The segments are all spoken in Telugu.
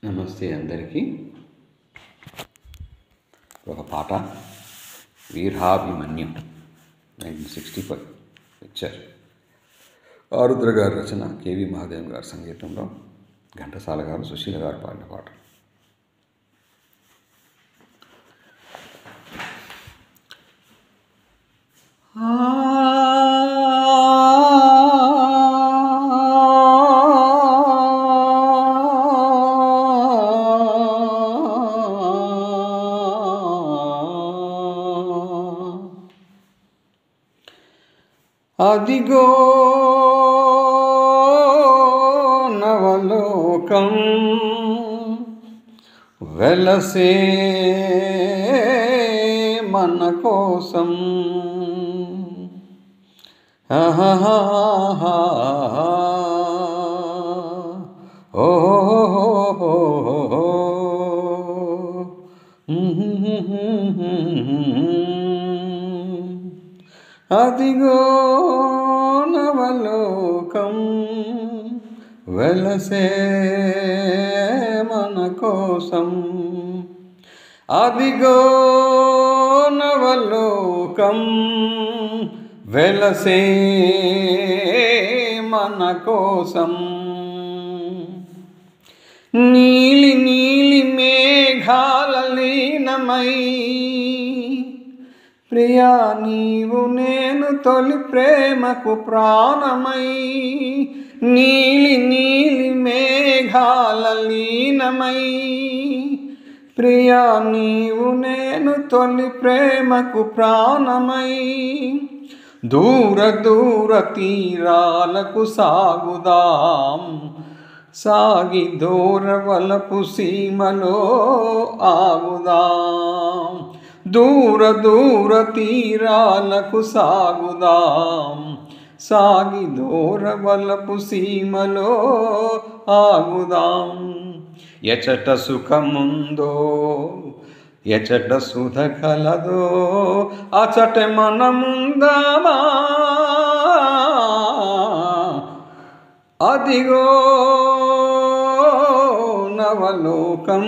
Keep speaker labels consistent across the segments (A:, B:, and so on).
A: నమస్తే అందరికీ. ఒక పాట వీరాభిమన్యం 1965 పిక్చర్. ఆరుద్ర గారి రచన, కేవి మహాదేవన్ గారి సంగీతంలో ఘంటసాల గారు, సుశీల గారు పాడిన పాట. అదిగో నవలోకం వెలసే మన కోసం. అదిగో నవలోకం వెలసే మన కోసం. అదిగో నవలోకం వెలసే మన కోసం. నీలి నీలి మేఘాల లీనమై, ప్రియా నీవు నేను తొలి ప్రేమకు ప్రాణమై. నీలి నీలి మేఘాల లీనమై, ప్రియా నీవు నేను తొలి ప్రేమకు ప్రాణమై. దూర దూర తీరాలకు సాగుదాం, సాగి దూరవలపు సీమలో ఆగుదాం. దూర దూర తీరాలకు సాగుదాం, సాగి దూరవలపు సీమలో ఆగుదాం. ఎచట సుఖముందో ఎచట సుధ కలదో, అచట మనముందామా. అదిగో నవలోకం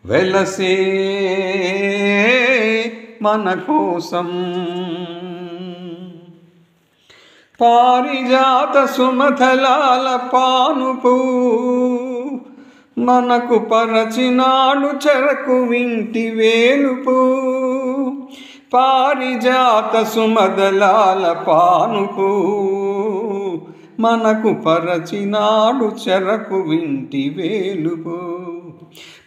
A: వెలసే మన కోసం. పారిజాత సుమధలాల పానుపు మనకు పరచినాడు చెరకు వింటి వేలుపు. పారిజాత సుమధలాల పానుపు మనకు పరచినాడు చెరకు వింటి వేలుపు.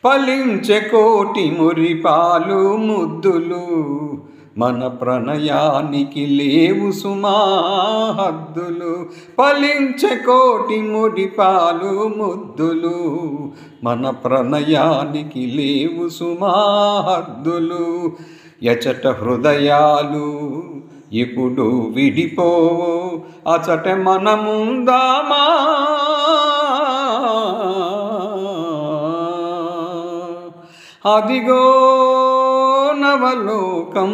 A: ఫలించే కోటి మురిపాలు ముద్దులు, మన ప్రణయానికి లేవు సుమా హద్దులు. ఫలించే కోటి మురిపాలు ముద్దులు, మన ప్రణయానికి లేవు సుమా హద్దులు. ఎచట హృదయాలు ఇప్పుడు విడిపోవు, అచట మనముందామా. అదిగో నవలోకం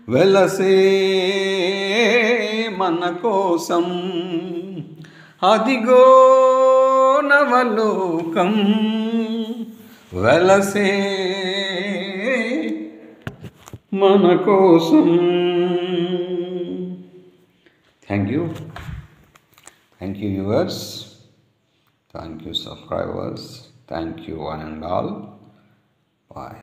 A: వెలసే మన కోసం. అదిగో నవలోకం వెలసే మన కోసం. Thank you viewers, thank you subscribers, thank you one and all. Bye.